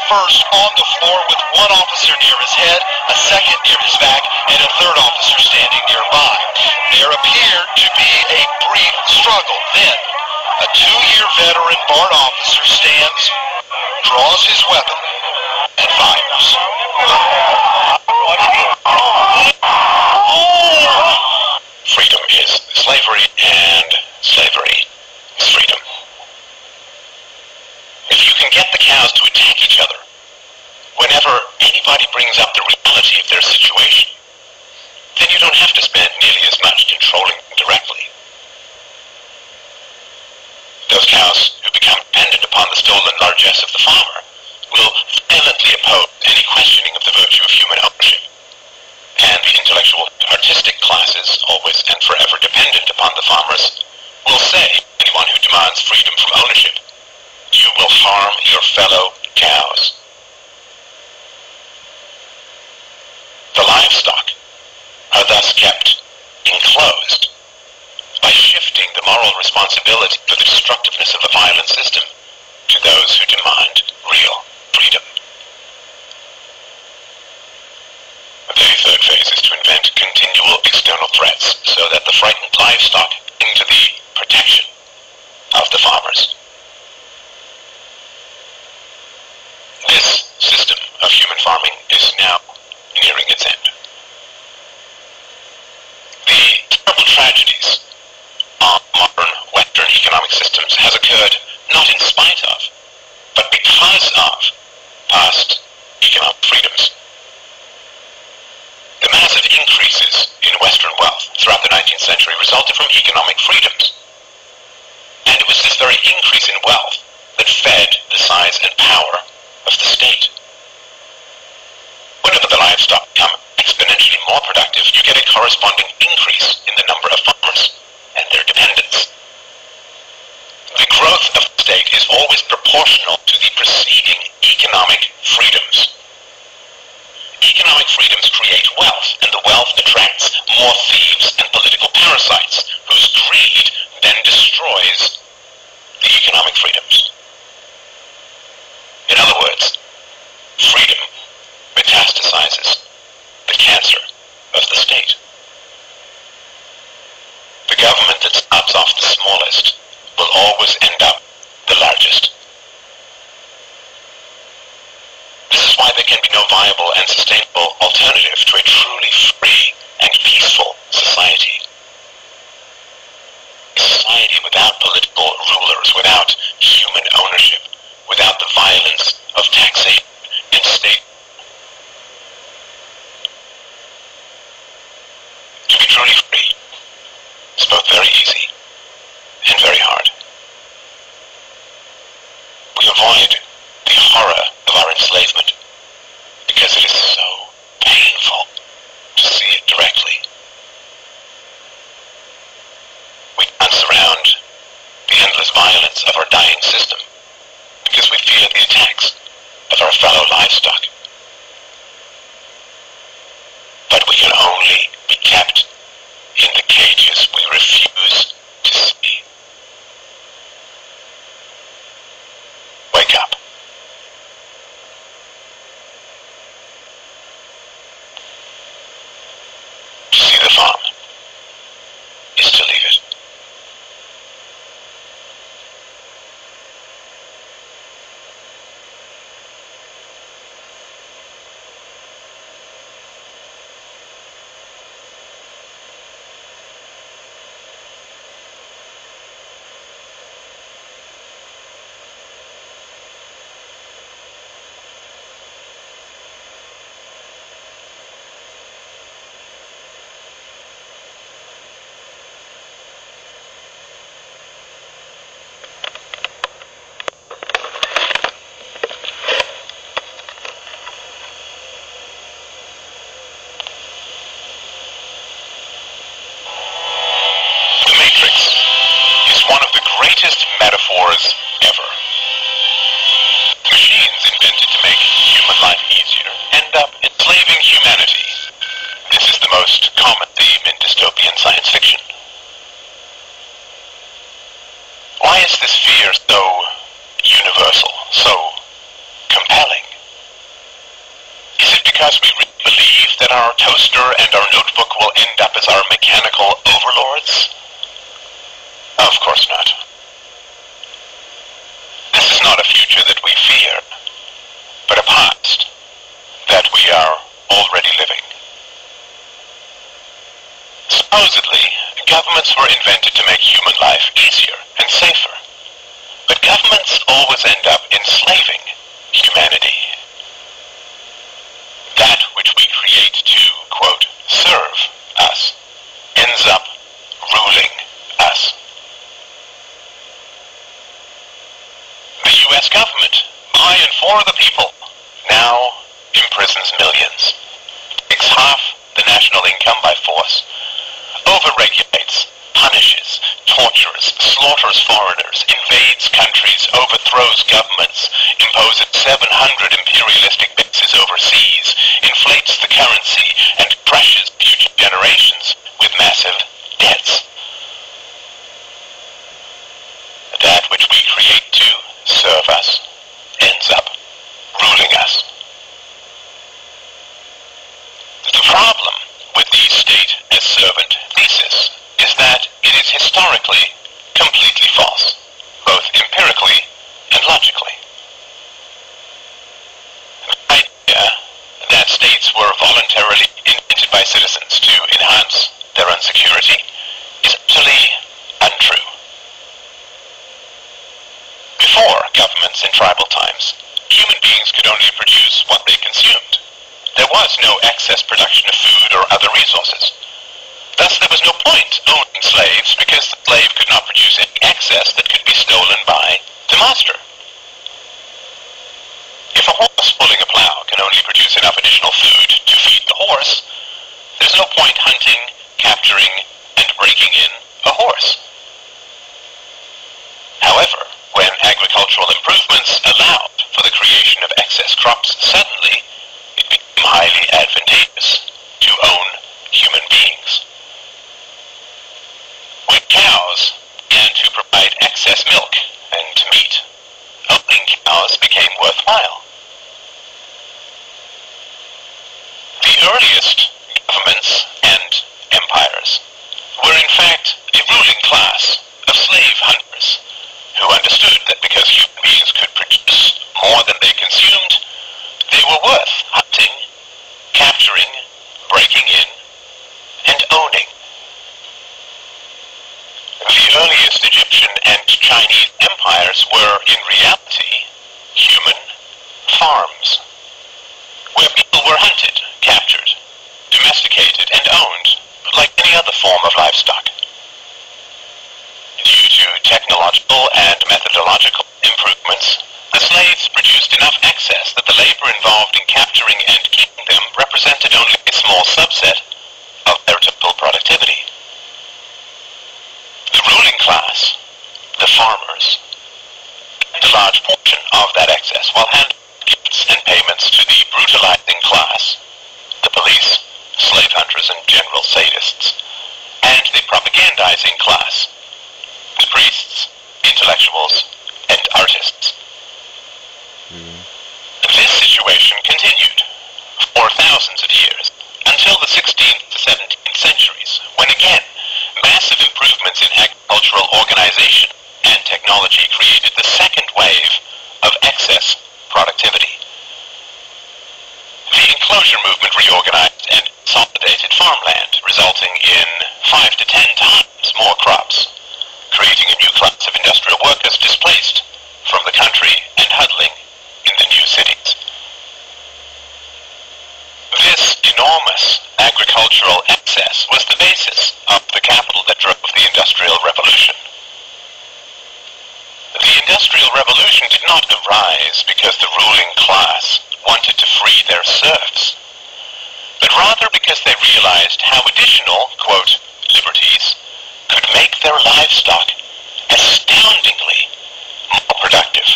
first on the floor with one officer near his head, a second near his back, and a third officer standing nearby. There appeared to be a brief struggle. Then, a 2-year veteran BART officer stands, draws his weapon, and fires. Freedom is slavery, and slavery is freedom. If you can get the cows to attack each other, whenever anybody brings up the reality of their situation, then you don't have to spend nearly as much controlling them directly. Those cows who become dependent upon the stolen largesse of the farmer will violently oppose any questioning of the virtue of human ownership. And the intellectual artistic classes, always and forever dependent upon the farmers, will say, anyone who demands freedom from ownership, you will harm your fellow cows. The livestock are thus kept enclosed by shifting the moral responsibility for the destructiveness of the violent system to those who demand real freedom. The third phase is to invent continual external threats so that the frightened livestock cling to the protection of the farmers. This system of human farming is now nearing its end. The terrible tragedies of modern Western economic systems has occurred not in spite of, but because of past economic freedoms. The massive increases in Western wealth throughout the 19th century resulted from economic freedoms. And it was this very increase in wealth that fed the size and power of the state. Whenever the livestock become exponentially more productive, you get a corresponding increase in the number of farmers and their dependents. The growth of the state is always proportional to the preceding economic freedoms. Economic freedoms create wealth, and the wealth attracts more thieves and political parasites, whose greed then destroys the economic freedoms. In other words, freedom metastasizes the cancer of the state. The government that starts off the smallest will always end up the largest. This is why there can be no viable and sustainable alternative to a truly free and peaceful society. A society without political rulers, without human ownership, without the violence of taxation and state. To be truly free is both very easy and very hard. We avoid the horror of our enslavement because it is so painful to see it directly. We dance around the endless violence of our dying system because we fear the attacks of our fellow livestock. But we can only be kept in the cages we refuse to see. Wake up. To see the farm is to leave it. Greatest metaphors ever. Machines invented to make human life easier end up enslaving humanity. This is the most common theme in dystopian science fiction. Why is this fear so universal, so compelling? because we really believe that our toaster and our notebook will end up as our mechanical overlords? Of course not. This is not a future that we fear, but a past that we are already living. Supposedly, governments were invented to make human life easier and safer, but governments always end up enslaving humanity. That which we create to, quote, serve us, ends up ruling us. The U.S. government, by and for the people, now imprisons millions, takes half the national income by force, overregulates, punishes, tortures, slaughters foreigners, invades countries, overthrows governments, imposes 700 imperialistic bases overseas, inflates the currency, and crushes future generations with massive debts. That which we create to serve us ends up ruling us. The problem with the state as servant thesis is that it is historically completely false, both empirically and logically. The idea that states were voluntarily invented by citizens to enhance their own security is utterly untrue. Before governments in tribal times, human beings could only produce what they consumed. There was no excess production of food or other resources. Thus, there was no point owning slaves because the slave could not produce any excess that could be stolen by the master. If a horse pulling a plow can only produce enough additional food to feed the horse, there's no point hunting, capturing, and breaking in a horse. However, when agricultural improvements allowed for the creation of excess crops, suddenly it became highly advantageous to own human beings. When cows began to provide excess milk and meat, owning cows became worthwhile. The earliest governments and empires were in fact a ruling class of slave hunters who understood that because human beings could produce more than they consumed, they were worth hunting, capturing, breaking in, and owning. The earliest Egyptian and Chinese empires were, in reality, human farms, where people were hunted, captured, domesticated, and owned like any other form of livestock. Due to technological and methodological improvements, the slaves produced enough excess that the labor involved in capturing and keeping them represented only a small subset of their total productivity. The ruling class, the farmers, kept a large portion of that excess while handing gifts and payments to the brutalizing class, the police, slave hunters, and general sadists, and the propagandizing class, the priests, intellectuals, and artists. This situation continued for thousands of years, until the 16th to 17th centuries, when again, massive improvements in agricultural organization and technology created the second wave of excess productivity. The enclosure movement reorganized and consolidated farmland, resulting in 5 to 10 times more crops, creating a new class of industrial workers displaced from the country and huddling in the new cities. This enormous agricultural excess was the basis of the capital that drove the Industrial Revolution. The Industrial Revolution did not arise because the ruling class wanted to free their serfs, but rather because they realized how additional, quote, liberties could make their livestock astoundingly more productive.